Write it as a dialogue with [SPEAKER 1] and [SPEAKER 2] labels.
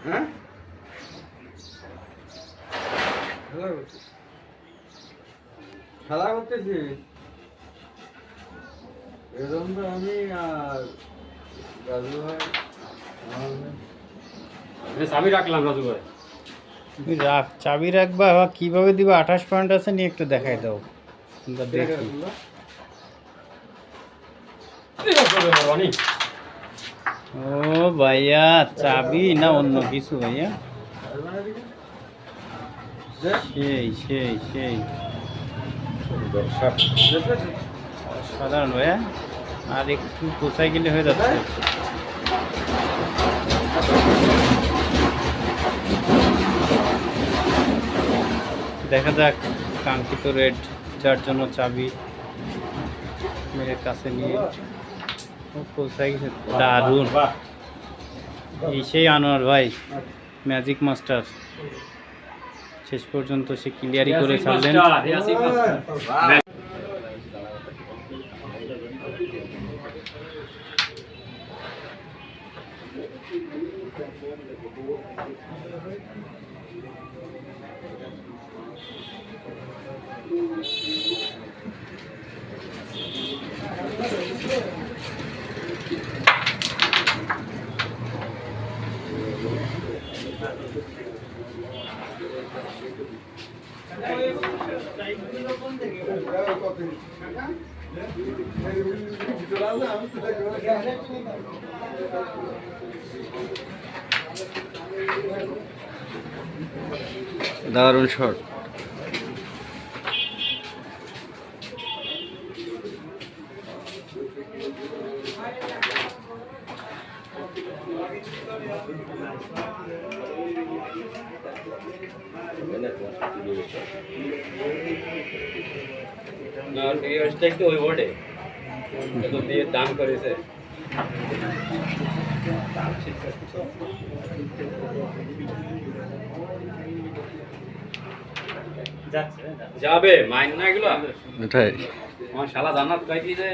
[SPEAKER 1] হ্যাঁ খেলা করতেছি এরকম তো আমি আর রাজু ভাই
[SPEAKER 2] চাবি রাখলাম রাজু ভাই।
[SPEAKER 3] চাবি রাখবা কিভাবে দিবা? 28 পয়েন্ট আছে, নিয়ে একটু দেখাই দাও দেখি। ও ভাইয়া চাবি না অন্য কিছু ভাইয়া? সেই সেই সেই সাধারণ ভাইয়া, আর একটু কোথায় গেলে হয়ে যাচ্ছে। দেখা যাক কাঙ্ক্ষিত রেড যার জন্য চাবি মেয়ের কাছে নিয়ে কোথায় গেছে। দারুণ, এই সেই আনোয়ার ভাই ম্যাজিক মাস্টার, শেষ পর্যন্ত সে ক্লিয়ারই করে ছাড়লেন।
[SPEAKER 1] দারুণ শট।
[SPEAKER 2] ওই বোর্ডে দিয়ে দান করেছে। যাবে মাইন না এগুলো।
[SPEAKER 1] এটাই
[SPEAKER 2] আমার শালা জান্নাত কয় কি যে